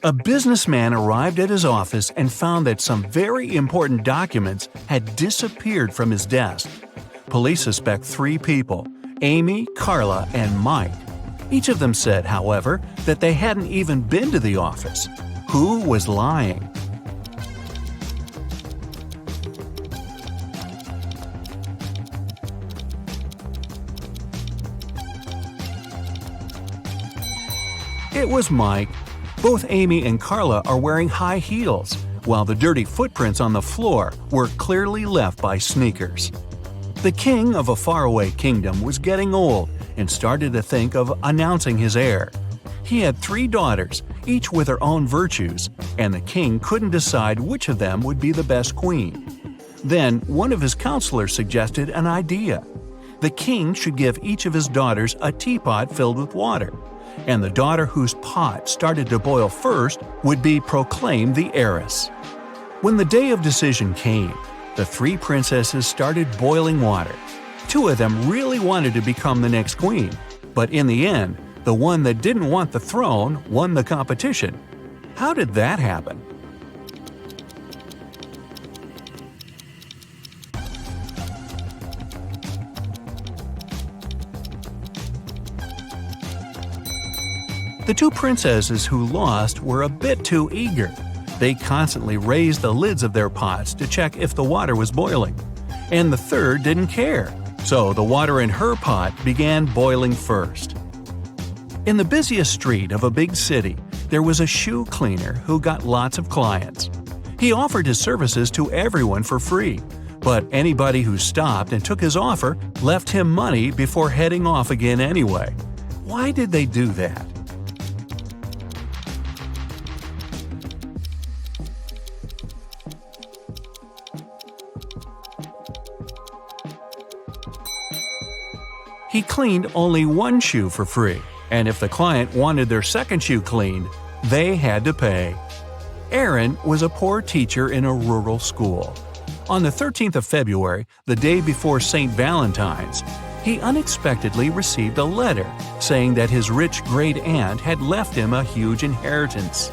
A businessman arrived at his office and found that some very important documents had disappeared from his desk. Police suspect 3 people: Amy, Carla, and Mike. Each of them said, however, that they hadn't even been to the office. Who was lying? It was Mike. Both Amy and Carla are wearing high heels, while the dirty footprints on the floor were clearly left by sneakers. The king of a faraway kingdom was getting old and started to think of announcing his heir. He had 3 daughters, each with her own virtues, and the king couldn't decide which of them would be the best queen. Then one of his counselors suggested an idea. The king should give each of his daughters a teapot filled with water, and the daughter whose pot started to boil first would be proclaimed the heiress. When the day of decision came, the 3 princesses started boiling water. 2 of them really wanted to become the next queen, but in the end, the one that didn't want the throne won the competition. How did that happen? The 2 princesses who lost were a bit too eager. They constantly raised the lids of their pots to check if the water was boiling. And the third didn't care, so the water in her pot began boiling first. In the busiest street of a big city, there was a shoe cleaner who got lots of clients. He offered his services to everyone for free, but anybody who stopped and took his offer left him money before heading off again anyway. Why did they do that? He cleaned only 1 shoe for free, and if the client wanted their second shoe cleaned, they had to pay. Aaron was a poor teacher in a rural school. On the 13th of February, the day before St. Valentine's, he unexpectedly received a letter saying that his rich great-aunt had left him a huge inheritance.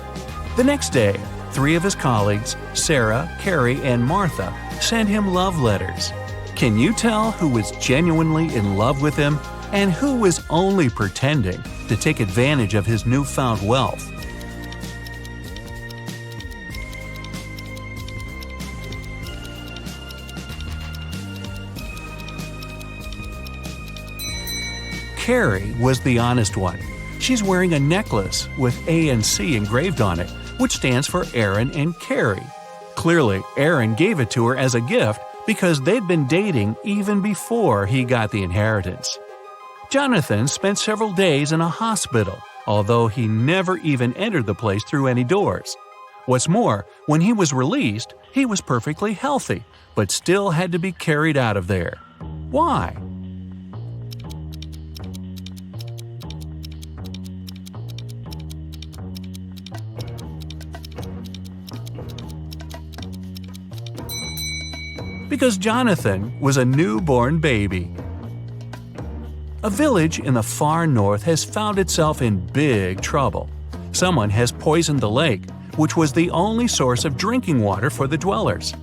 The next day, 3 of his colleagues, Sarah, Carrie, and Martha, sent him love letters. Can you tell who was genuinely in love with him and who was only pretending to take advantage of his newfound wealth? Carrie was the honest one. She's wearing a necklace with A and C engraved on it, which stands for Aaron and Carrie. Clearly, Aaron gave it to her as a gift because they'd been dating even before he got the inheritance. Jonathan spent several days in a hospital, although he never even entered the place through any doors. What's more, when he was released, he was perfectly healthy, but still had to be carried out of there. Why? Because Jonathan was a newborn baby. A village in the far north has found itself in big trouble. Someone has poisoned the lake, which was the only source of drinking water for the dwellers.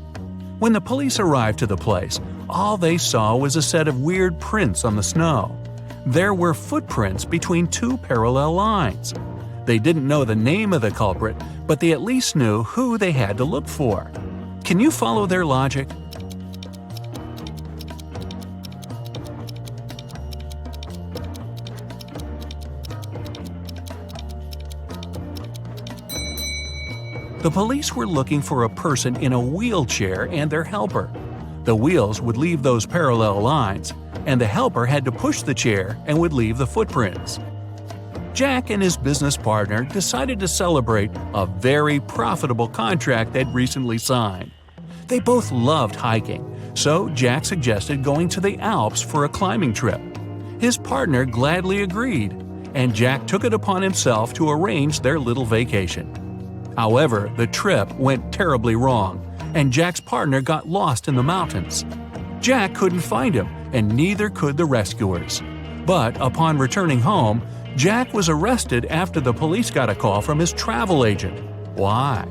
When the police arrived to the place, all they saw was a set of weird prints on the snow. There were footprints between 2 parallel lines. They didn't know the name of the culprit, but they at least knew who they had to look for. Can you follow their logic? The police were looking for a person in a wheelchair and their helper. The wheels would leave those parallel lines, and the helper had to push the chair and would leave the footprints. Jack and his business partner decided to celebrate a very profitable contract they'd recently signed. They both loved hiking, so Jack suggested going to the Alps for a climbing trip. His partner gladly agreed, and Jack took it upon himself to arrange their little vacation. However, the trip went terribly wrong, and Jack's partner got lost in the mountains. Jack couldn't find him, and neither could the rescuers. But upon returning home, Jack was arrested after the police got a call from his travel agent. Why?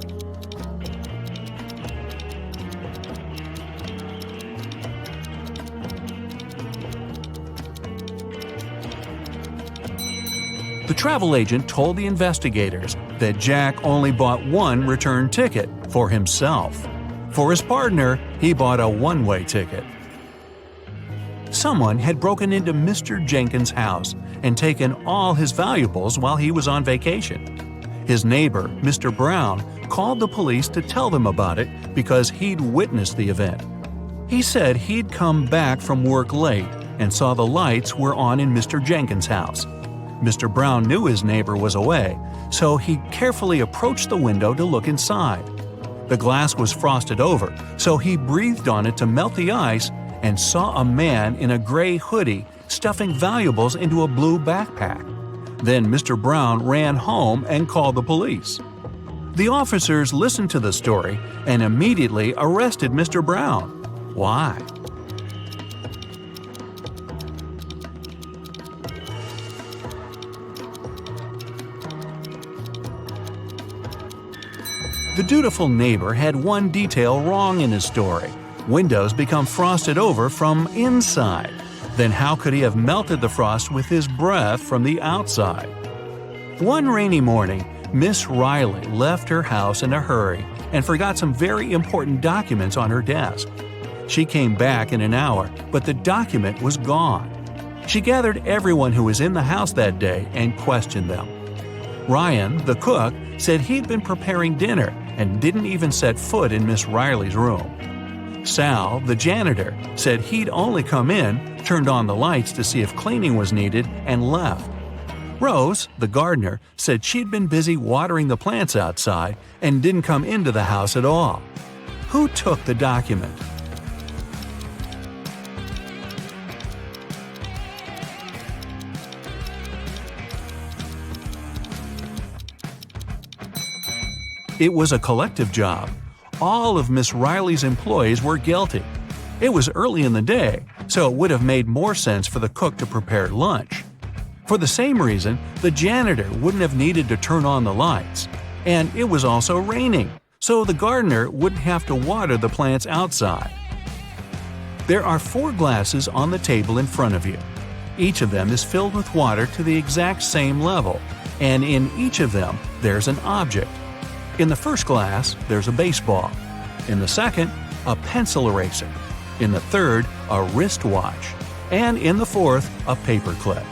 The travel agent told the investigators that Jack only bought one return ticket for himself. For his partner, he bought a one-way ticket. Someone had broken into Mr. Jenkins' house and taken all his valuables while he was on vacation. His neighbor, Mr. Brown, called the police to tell them about it because he'd witnessed the event. He said he'd come back from work late and saw the lights were on in Mr. Jenkins' house. Mr. Brown knew his neighbor was away, so he carefully approached the window to look inside. The glass was frosted over, so he breathed on it to melt the ice and saw a man in a gray hoodie stuffing valuables into a blue backpack. Then Mr. Brown ran home and called the police. The officers listened to the story and immediately arrested Mr. Brown. Why? The dutiful neighbor had one detail wrong in his story. Windows become frosted over from inside. Then how could he have melted the frost with his breath from the outside? One rainy morning, Miss Riley left her house in a hurry and forgot some very important documents on her desk. She came back in an hour, but the document was gone. She gathered everyone who was in the house that day and questioned them. Ryan, the cook, said he'd been preparing dinner and didn't even set foot in Miss Riley's room. Sal, the janitor, said he'd only come in, turned on the lights to see if cleaning was needed, and left. Rose, the gardener, said she'd been busy watering the plants outside and didn't come into the house at all. Who took the document? It was a collective job. All of Miss Riley's employees were guilty. It was early in the day, so it would have made more sense for the cook to prepare lunch. For the same reason, the janitor wouldn't have needed to turn on the lights. And it was also raining, so the gardener wouldn't have to water the plants outside. There are 4 glasses on the table in front of you. Each of them is filled with water to the exact same level, and in each of them there's an object. In the first glass, there's a baseball. In the second, a pencil eraser. In the third, a wristwatch. And in the fourth, a paperclip.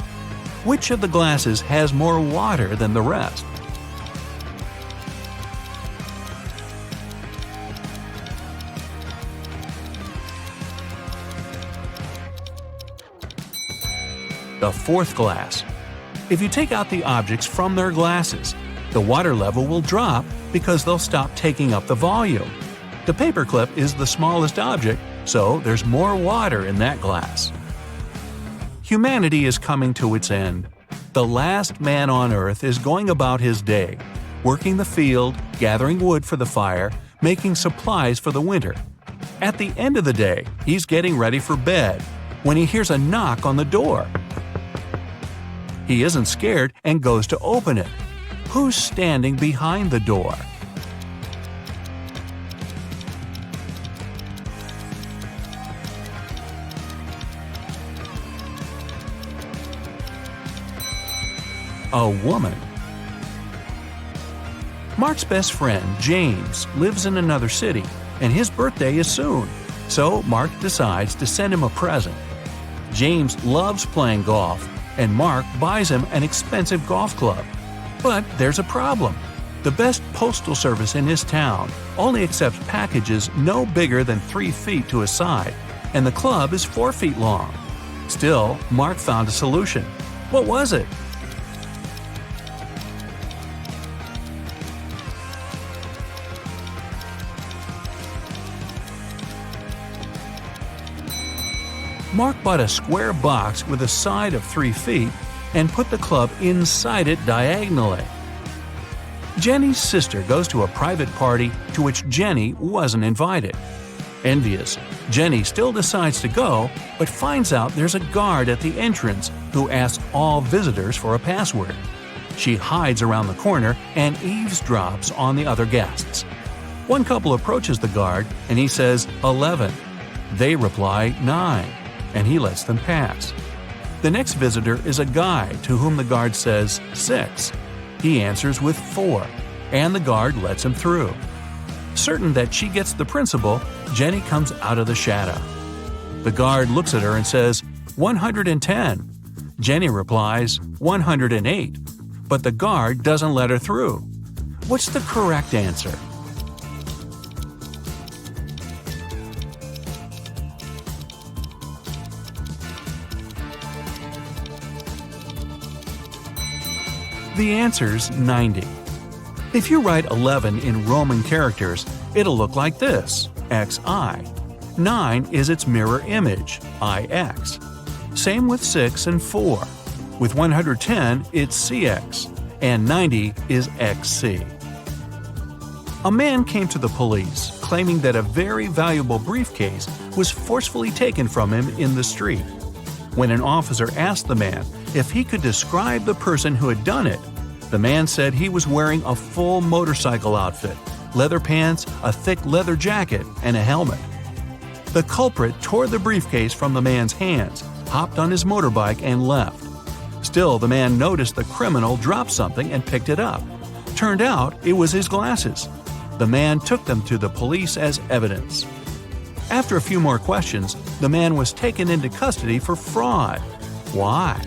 Which of the glasses has more water than the rest? The fourth glass. If you take out the objects from their glasses, the water level will drop because they'll stop taking up the volume. The paperclip is the smallest object, so there's more water in that glass. Humanity is coming to its end. The last man on Earth is going about his day, working the field, gathering wood for the fire, making supplies for the winter. At the end of the day, he's getting ready for bed when he hears a knock on the door. He isn't scared and goes to open it. Who's standing behind the door? A woman. Mark's best friend, James, lives in another city, and his birthday is soon, so Mark decides to send him a present. James loves playing golf, and Mark buys him an expensive golf club. But there's a problem. The best postal service in his town only accepts packages no bigger than 3 feet to a side, and the club is 4 feet long. Still, Mark found a solution. What was it? Mark bought a square box with a side of 3 feet and put the club inside it diagonally. Jenny's sister goes to a private party to which Jenny wasn't invited. Envious, Jenny still decides to go, but finds out there's a guard at the entrance who asks all visitors for a password. She hides around the corner and eavesdrops on the other guests. One couple approaches the guard and he says 11. They reply 9, and he lets them pass. The next visitor is a guy to whom the guard says 6. He answers with 4, and the guard lets him through. Certain that she gets the principal, Jenny comes out of the shadow. The guard looks at her and says 110. Jenny replies 108, but the guard doesn't let her through. What's the correct answer? The answer's 90. If you write 11 in Roman characters, it'll look like this, XI. 9 is its mirror image, IX. Same with 6 and 4. With 110, it's CX, and 90 is XC. A man came to the police claiming that a very valuable briefcase was forcefully taken from him in the street. When an officer asked the man if he could describe the person who had done it, the man said he was wearing a full motorcycle outfit, leather pants, a thick leather jacket, and a helmet. The culprit tore the briefcase from the man's hands, hopped on his motorbike, and left. Still, the man noticed the criminal drop something and picked it up. Turned out it was his glasses. The man took them to the police as evidence. After a few more questions, the man was taken into custody for fraud. Why?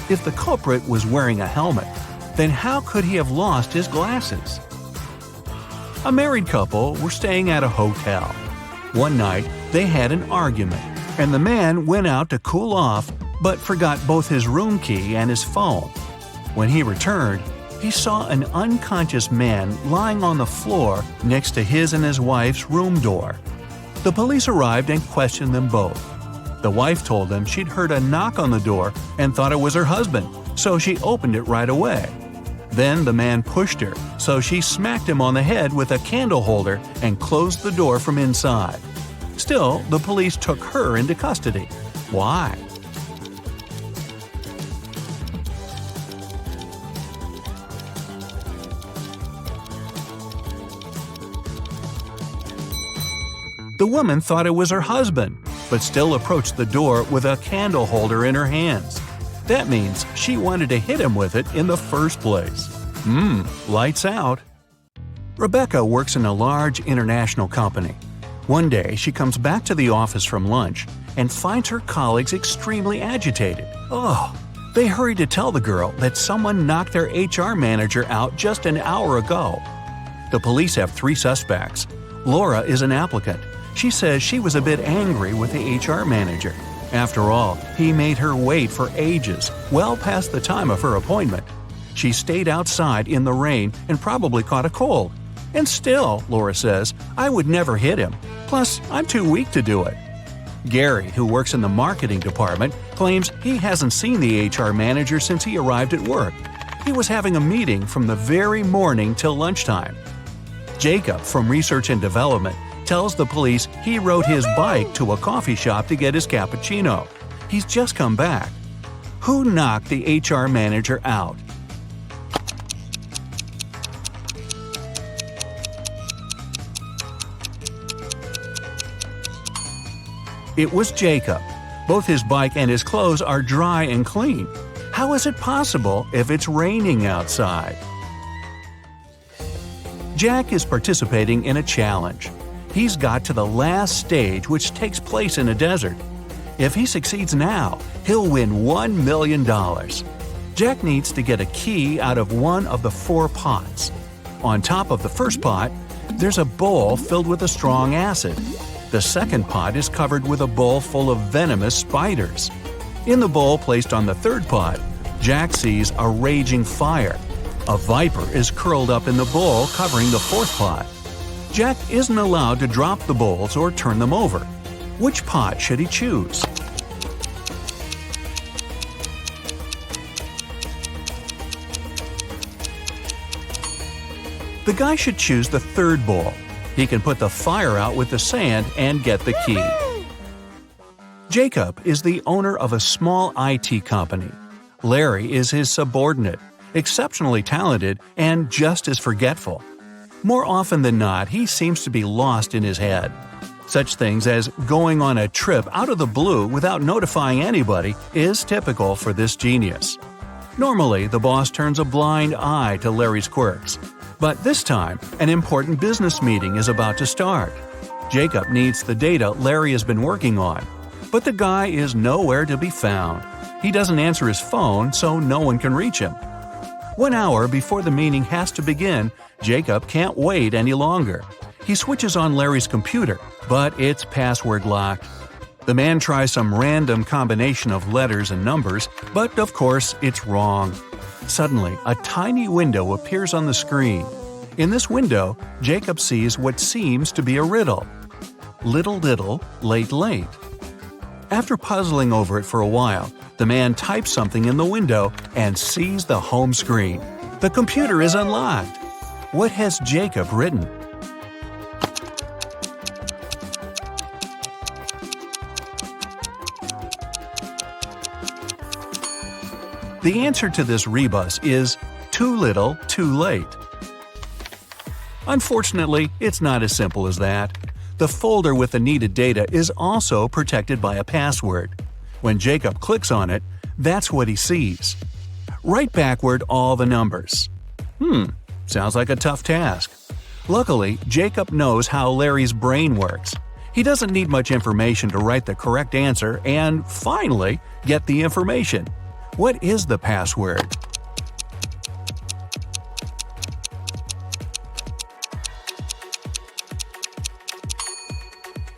If the culprit was wearing a helmet, then how could he have lost his glasses? A married couple were staying at a hotel. One night, they had an argument, and the man went out to cool off but forgot both his room key and his phone. When he returned, he saw an unconscious man lying on the floor next to his and his wife's room door. The police arrived and questioned them both. The wife told them she'd heard a knock on the door and thought it was her husband, so she opened it right away. Then the man pushed her, so she smacked him on the head with a candle holder and closed the door from inside. Still, the police took her into custody. Why? The woman thought it was her husband, but still approached the door with a candle holder in her hands. That means she wanted to hit him with it in the first place. Lights out. Rebecca works in a large international company. One day, she comes back to the office from lunch and finds her colleagues extremely agitated. They hurry to tell the girl that someone knocked their HR manager out just an hour ago. The police have 3 suspects. Laura is an applicant. She says she was a bit angry with the HR manager. After all, he made her wait for ages, well past the time of her appointment. She stayed outside in the rain and probably caught a cold. And still, Laura says, I would never hit him. Plus, I'm too weak to do it. Gary, who works in the marketing department, claims he hasn't seen the HR manager since he arrived at work. He was having a meeting from the very morning till lunchtime. Jacob, from Research and Development, tells the police he rode his bike to a coffee shop to get his cappuccino. He's just come back. Who knocked the HR manager out? It was Jacob. Both his bike and his clothes are dry and clean. How is it possible if it's raining outside? Jack is participating in a challenge. He's got to the last stage, which takes place in a desert. If he succeeds now, he'll win $1 million. Jack needs to get a key out of one of the 4 pots. On top of the first pot, there's a bowl filled with a strong acid. The second pot is covered with a bowl full of venomous spiders. In the bowl placed on the third pot, Jack sees a raging fire. A viper is curled up in the bowl covering the fourth pot. Jack isn't allowed to drop the bowls or turn them over. Which pot should he choose? The guy should choose the third bowl. He can put the fire out with the sand and get the key. Jacob is the owner of a small IT company. Larry is his subordinate, exceptionally talented and just as forgetful. More often than not, he seems to be lost in his head. Such things as going on a trip out of the blue without notifying anybody is typical for this genius. Normally, the boss turns a blind eye to Larry's quirks. But this time, an important business meeting is about to start. Jacob needs the data Larry has been working on, but the guy is nowhere to be found. He doesn't answer his phone, so no one can reach him. 1 hour before the meeting has to begin, Jacob can't wait any longer. He switches on Larry's computer, but it's password locked. The man tries some random combination of letters and numbers, but of course it's wrong. Suddenly, a tiny window appears on the screen. In this window, Jacob sees what seems to be a riddle. Little diddle, late late. After puzzling over it for a while, the man types something in the window and sees the home screen. The computer is unlocked. What has Jacob written? The answer to this rebus is too little, too late. Unfortunately, it's not as simple as that. The folder with the needed data is also protected by a password. When Jacob clicks on it, that's what he sees. Write backward all the numbers. Sounds like a tough task. Luckily, Jacob knows how Larry's brain works. He doesn't need much information to write the correct answer and, finally, get the information. What is the password?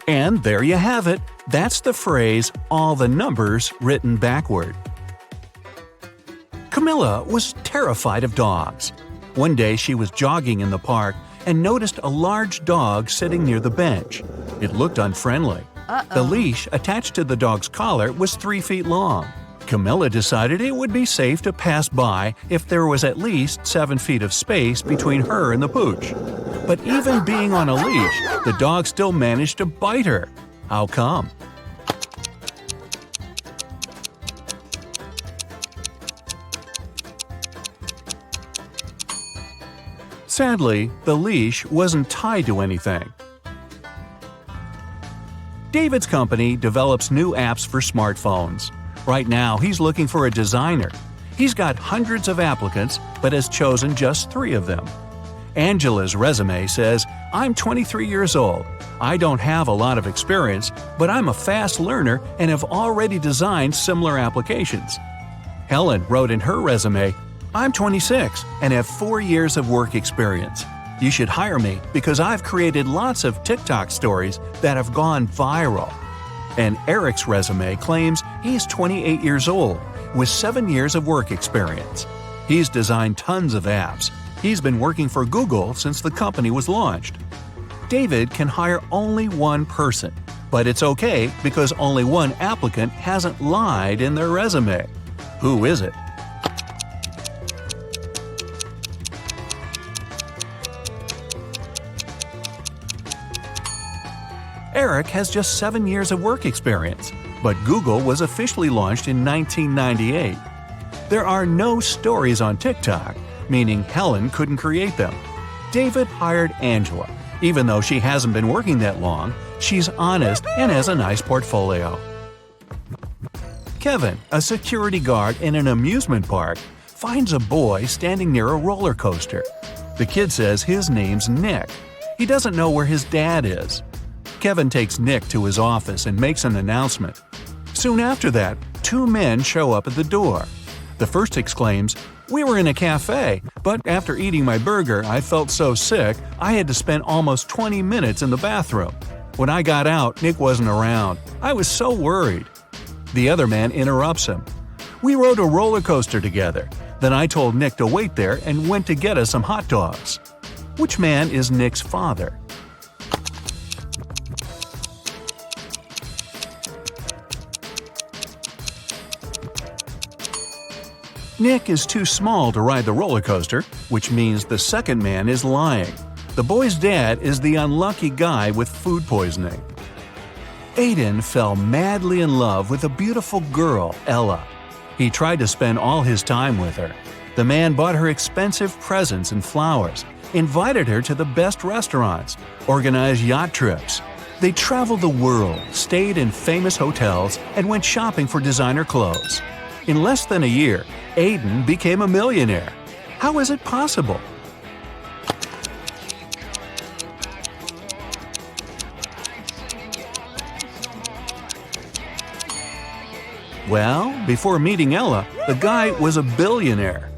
And there you have it. That's the phrase, all the numbers written backward. Camilla was terrified of dogs. One day she was jogging in the park and noticed a large dog sitting near the bench. It looked unfriendly. The leash attached to the dog's collar was 3 feet long. Camilla decided it would be safe to pass by if there was at least 7 feet of space between her and the pooch. But even being on a leash, the dog still managed to bite her. How come? Sadly, the leash wasn't tied to anything. David's company develops new apps for smartphones. Right now, he's looking for a designer. He's got hundreds of applicants, but has chosen just 3 of them. Angela's resume says, "I'm 23 years old. I don't have a lot of experience, but I'm a fast learner and have already designed similar applications." Helen wrote in her resume, "I'm 26 and have 4 years of work experience. You should hire me because I've created lots of TikTok stories that have gone viral." And Eric's resume claims he's 28 years old with 7 years of work experience. He's designed tons of apps. He's been working for Google since the company was launched. David can hire only one person, but it's okay because only one applicant hasn't lied in their resume. Who is it? Eric has just 7 years of work experience, but Google was officially launched in 1998. There are no stories on TikTok, meaning Helen couldn't create them. David hired Angela. Even though she hasn't been working that long, she's honest and has a nice portfolio. Kevin, a security guard in an amusement park, finds a boy standing near a roller coaster. The kid says his name's Nick. He doesn't know where his dad is. Kevin takes Nick to his office and makes an announcement. Soon after that, 2 men show up at the door. The first exclaims, "We were in a cafe, but after eating my burger, I felt so sick I had to spend almost 20 minutes in the bathroom. When I got out, Nick wasn't around. I was so worried." The other man interrupts him. "We rode a roller coaster together. Then I told Nick to wait there and went to get us some hot dogs." Which man is Nick's father? Nick is too small to ride the roller coaster, which means the second man is lying. The boy's dad is the unlucky guy with food poisoning. Aiden fell madly in love with a beautiful girl, Ella. He tried to spend all his time with her. The man bought her expensive presents and flowers, invited her to the best restaurants, organized yacht trips. They traveled the world, stayed in famous hotels, and went shopping for designer clothes. In less than a year, Aiden became a millionaire. How is it possible? Well, before meeting Ella, the guy was a billionaire.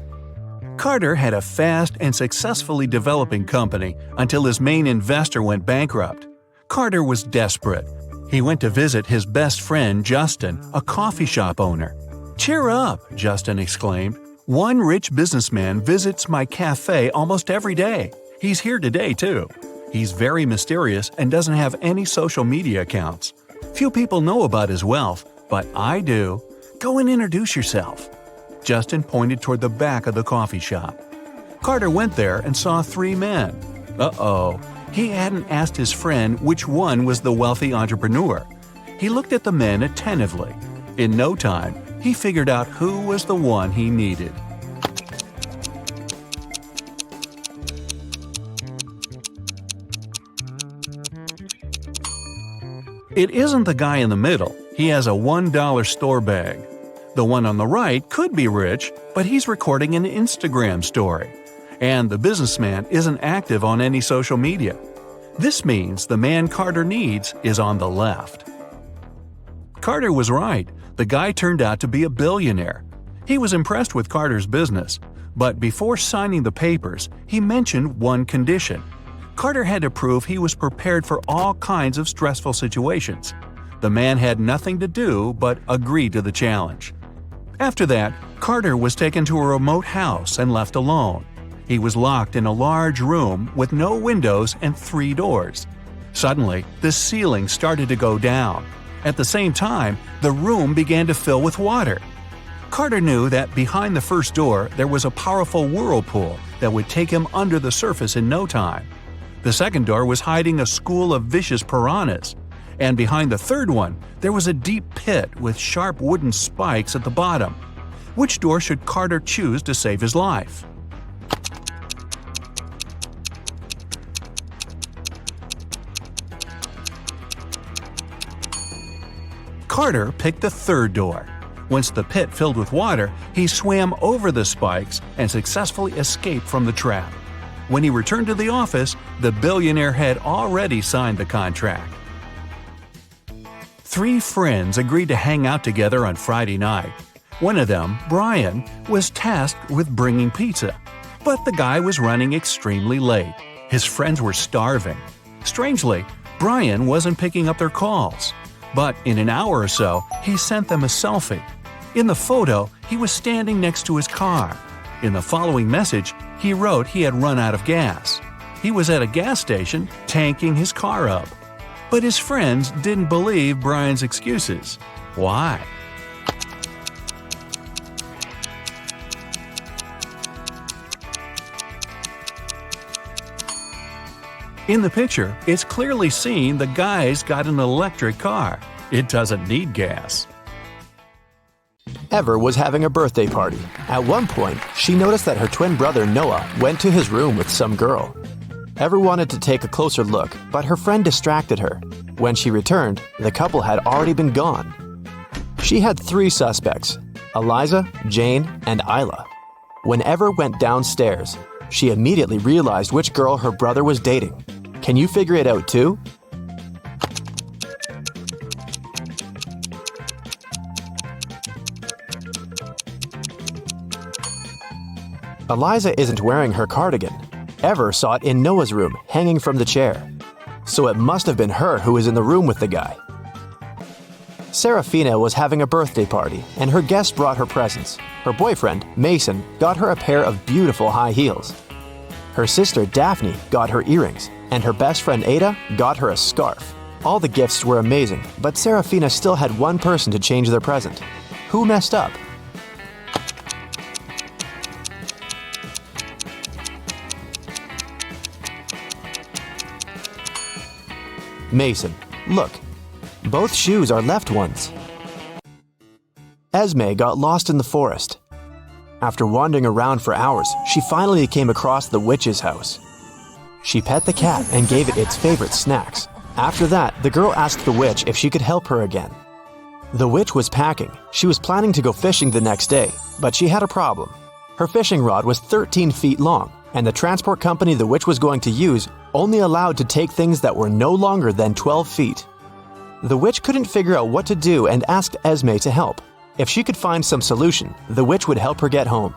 Carter had a fast and successfully developing company until his main investor went bankrupt. Carter was desperate. He went to visit his best friend Justin, a coffee shop owner. "Cheer up," Justin exclaimed. "One rich businessman visits my cafe almost every day. He's here today, too. He's very mysterious and doesn't have any social media accounts. Few people know about his wealth, but I do. Go and introduce yourself." Justin pointed toward the back of the coffee shop. Carter went there and saw 3 men. Uh-oh. He hadn't asked his friend which one was the wealthy entrepreneur. He looked at the men attentively. In no time, he figured out who was the one he needed. It isn't the guy in the middle. He has a $1 store bag. The one on the right could be rich, but he's recording an Instagram story. And the businessman isn't active on any social media. This means the man Carter needs is on the left. Carter was right. The guy turned out to be a billionaire. He was impressed with Carter's business, but before signing the papers, he mentioned one condition. Carter had to prove he was prepared for all kinds of stressful situations. The man had nothing to do but agree to the challenge. After that, Carter was taken to a remote house and left alone. He was locked in a large room with no windows and 3 doors. Suddenly, the ceiling started to go down. At the same time, the room began to fill with water. Carter knew that behind the first door there was a powerful whirlpool that would take him under the surface in no time. The second door was hiding a school of vicious piranhas. And behind the third one, there was a deep pit with sharp wooden spikes at the bottom. Which door should Carter choose to save his life? Carter picked the third door. Once the pit filled with water, he swam over the spikes and successfully escaped from the trap. When he returned to the office, the billionaire had already signed the contract. 3 friends agreed to hang out together on Friday night. One of them, Brian, was tasked with bringing pizza. But the guy was running extremely late. His friends were starving. Strangely, Brian wasn't picking up their calls. But in an hour or so, he sent them a selfie. In the photo, he was standing next to his car. In the following message, he wrote he had run out of gas. He was at a gas station, tanking his car up. But his friends didn't believe Brian's excuses. Why? In the picture, it's clearly seen the guy's got an electric car. It doesn't need gas. Ever was having a birthday party. At one point, she noticed that her twin brother Noah went to his room with some girl. Ever wanted to take a closer look, but her friend distracted her. When she returned, the couple had already been gone. She had 3 suspects: Eliza, Jane, and Isla. When Ever went downstairs, she immediately realized which girl her brother was dating. Can you figure it out too? Eliza isn't wearing her cardigan. Ever saw it in Noah's room, hanging from the chair. So it must have been her who was in the room with the guy. Serafina was having a birthday party, and her guests brought her presents. Her boyfriend, Mason, got her a pair of beautiful high heels. Her sister, Daphne, got her earrings, and her best friend, Ada, got her a scarf. All the gifts were amazing, but Serafina still had one person to change their present. Who messed up? Mason, look. Both shoes are left ones. Esme got lost in the forest. After wandering around for hours, she finally came across the witch's house. She pet the cat and gave it its favorite snacks. After that, the girl asked the witch if she could help her again. The witch was packing. She was planning to go fishing the next day, but she had a problem. Her fishing rod was 13 feet long, and the transport company the witch was going to use only allowed to take things that were no longer than 12 feet. The witch couldn't figure out what to do and asked Esme to help. If she could find some solution, the witch would help her get home.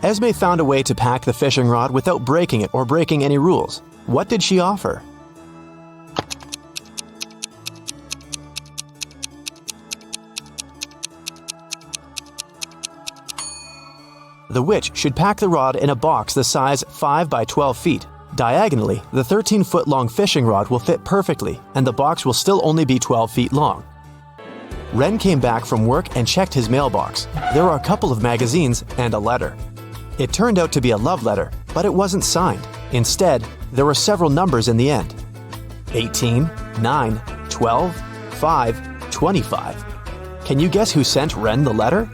Esme found a way to pack the fishing rod without breaking it or breaking any rules. What did she offer? The witch should pack the rod in a box the size 5 by 12 feet. Diagonally, the 13-foot-long fishing rod will fit perfectly, and the box will still only be 12 feet long. Ren came back from work and checked his mailbox. There were a couple of magazines and a letter. It turned out to be a love letter, but it wasn't signed. Instead, there were several numbers in the end. 18, 9, 12, 5, 25. Can you guess who sent Ren the letter?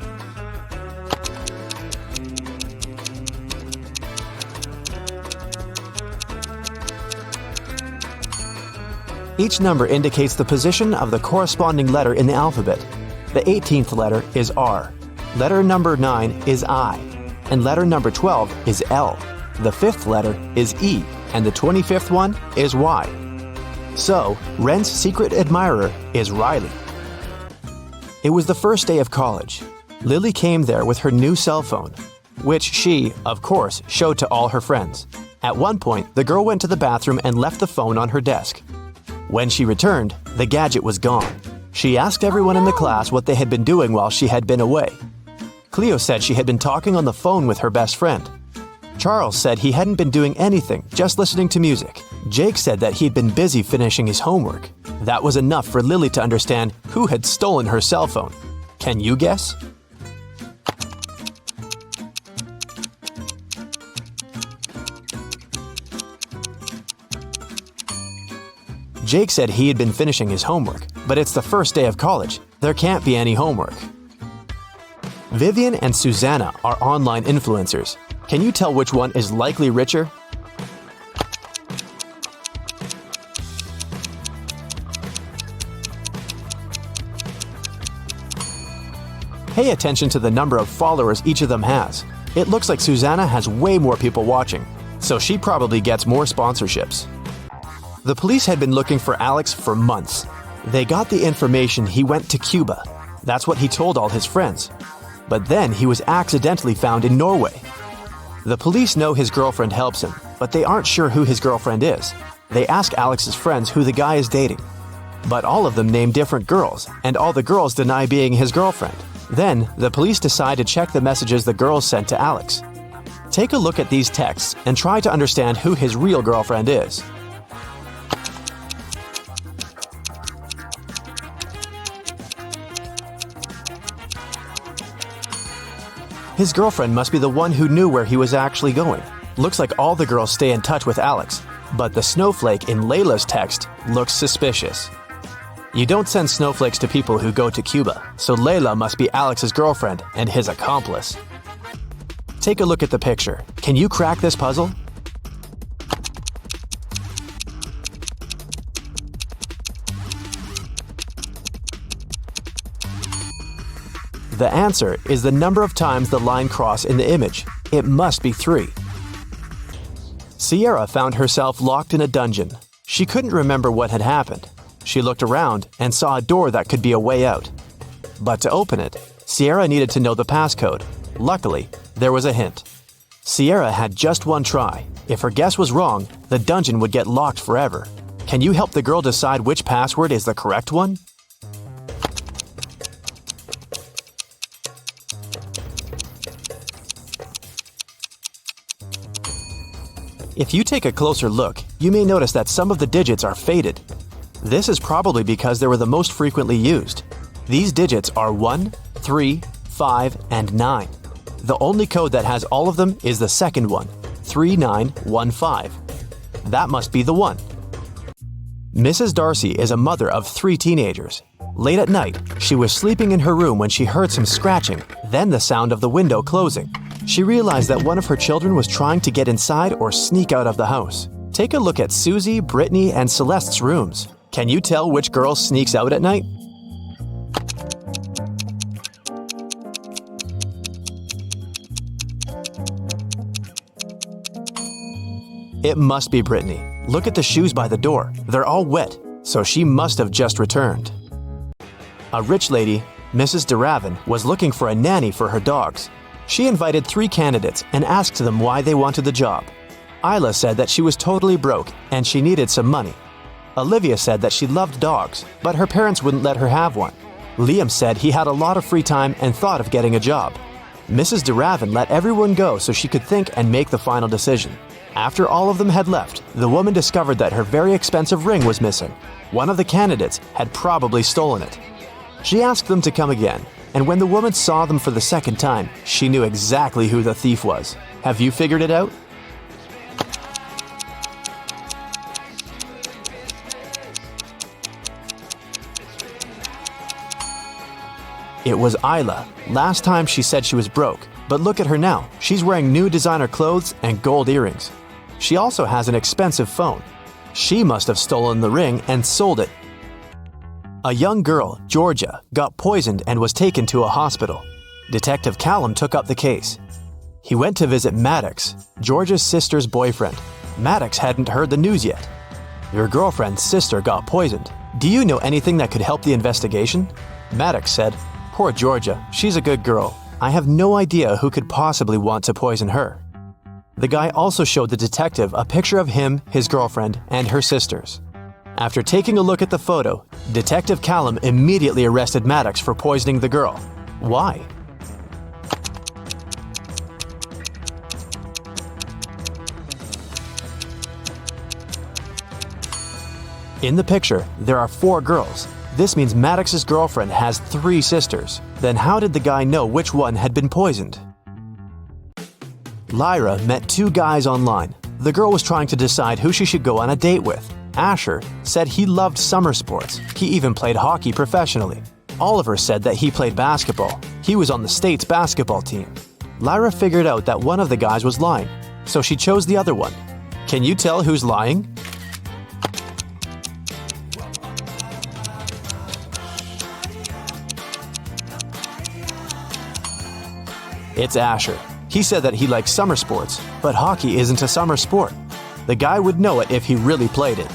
Each number indicates the position of the corresponding letter in the alphabet. The 18th letter is R, letter number 9 is I, and letter number 12 is L. The 5th letter is E, and the 25th one is Y. So, Ren's secret admirer is Riley. It was the first day of college. Lily came there with her new cell phone, which she, of course, showed to all her friends. At one point, the girl went to the bathroom and left the phone on her desk. When she returned, the gadget was gone. She asked everyone in the class what they had been doing while she had been away. Cleo said she had been talking on the phone with her best friend. Charles said he hadn't been doing anything, just listening to music. Jake said that he'd been busy finishing his homework. That was enough for Lily to understand who had stolen her cell phone. Can you guess? Jake said he had been finishing his homework, but it's the first day of college. There can't be any homework. Vivian and Susanna are online influencers. Can you tell which one is likely richer? Pay attention to the number of followers each of them has. It looks like Susanna has way more people watching, so she probably gets more sponsorships. The police had been looking for Alex for months. They got the information he went to Cuba. That's what he told all his friends. But then he was accidentally found in Norway. The police know his girlfriend helps him, but they aren't sure who his girlfriend is. They ask Alex's friends who the guy is dating. But all of them name different girls, and all the girls deny being his girlfriend. Then, the police decide to check the messages the girls sent to Alex. Take a look at these texts and try to understand who his real girlfriend is. His girlfriend must be the one who knew where he was actually going. Looks like all the girls stay in touch with Alex, but the snowflake in Layla's text looks suspicious. You don't send snowflakes to people who go to Cuba, so Layla must be Alex's girlfriend and his accomplice. Take a look at the picture. Can you crack this puzzle? The answer is the number of times the line cross in the image. It must be 3. Sierra found herself locked in a dungeon. She couldn't remember what had happened. She looked around and saw a door that could be a way out. But to open it, Sierra needed to know the passcode. Luckily, there was a hint. Sierra had just one try. If her guess was wrong, the dungeon would get locked forever. Can you help the girl decide which password is the correct one? If you take a closer look, you may notice that some of the digits are faded. This is probably because they were the most frequently used. These digits are 1, 3, 5, and 9. The only code that has all of them is the second one, 3915. That must be the one. Mrs. Darcy is a mother of 3 teenagers. Late at night, she was sleeping in her room when she heard some scratching, then the sound of the window closing. She realized that one of her children was trying to get inside or sneak out of the house. Take a look at Susie, Brittany, and Celeste's rooms. Can you tell which girl sneaks out at night? It must be Brittany. Look at the shoes by the door. They're all wet, so she must have just returned. A rich lady, Mrs. DeRavin, was looking for a nanny for her dogs. She invited 3 candidates and asked them why they wanted the job. Isla said that she was totally broke and she needed some money. Olivia said that she loved dogs, but her parents wouldn't let her have one. Liam said he had a lot of free time and thought of getting a job. Mrs. DeRavin let everyone go so she could think and make the final decision. After all of them had left, the woman discovered that her very expensive ring was missing. One of the candidates had probably stolen it. She asked them to come again, and when the woman saw them for the second time, she knew exactly who the thief was. Have you figured it out? It was Isla. Last time she said she was broke, but look at her now. She's wearing new designer clothes and gold earrings. She also has an expensive phone. She must have stolen the ring and sold it. A young girl, Georgia, got poisoned and was taken to a hospital. Detective Callum took up the case. He went to visit Maddox, Georgia's sister's boyfriend. Maddox hadn't heard the news yet. Your girlfriend's sister got poisoned. Do you know anything that could help the investigation? Maddox said, "Poor Georgia, she's a good girl. I have no idea who could possibly want to poison her." The guy also showed the detective a picture of him, his girlfriend, and her sisters. After taking a look at the photo, Detective Callum immediately arrested Maddox for poisoning the girl. Why? In the picture, there are 4 girls. This means Maddox's girlfriend has 3 sisters. Then how did the guy know which one had been poisoned? Lyra met 2 guys online. The girl was trying to decide who she should go on a date with. Asher said he loved summer sports. He even played hockey professionally. Oliver said that he played basketball. He was on the state's basketball team. Lyra figured out that one of the guys was lying, so she chose the other one. Can you tell who's lying? It's Asher. He said that he likes summer sports, but hockey isn't a summer sport. The guy would know it if he really played it.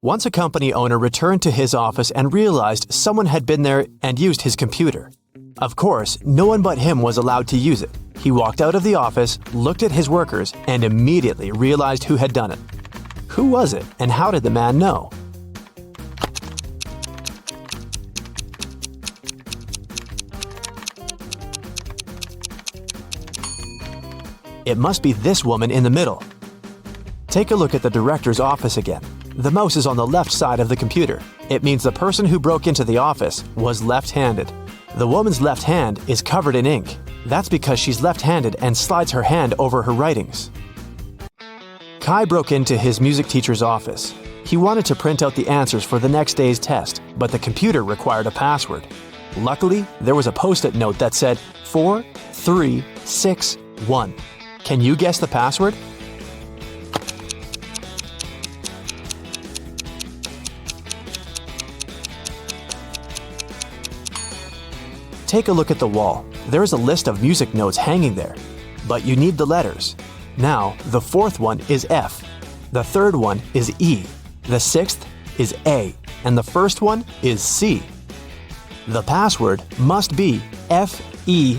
Once a company owner returned to his office and realized someone had been there and used his computer. Of course, no one but him was allowed to use it. He walked out of the office, looked at his workers, and immediately realized who had done it. Who was it, and how did the man know? It must be this woman in the middle. Take a look at the director's office again. The mouse is on the left side of the computer. It means the person who broke into the office was left-handed. The woman's left hand is covered in ink. That's because she's left-handed and slides her hand over her writings. Kai broke into his music teacher's office. He wanted to print out the answers for the next day's test, but the computer required a password. Luckily, there was a post-it note that said 4361. Can you guess the password? Take a look at the wall. There is a list of music notes hanging there, but you need the letters. Now, the 4th one is F, the 3rd one is E, the 6th is A, and the 1st one is C. The password must be FEAC.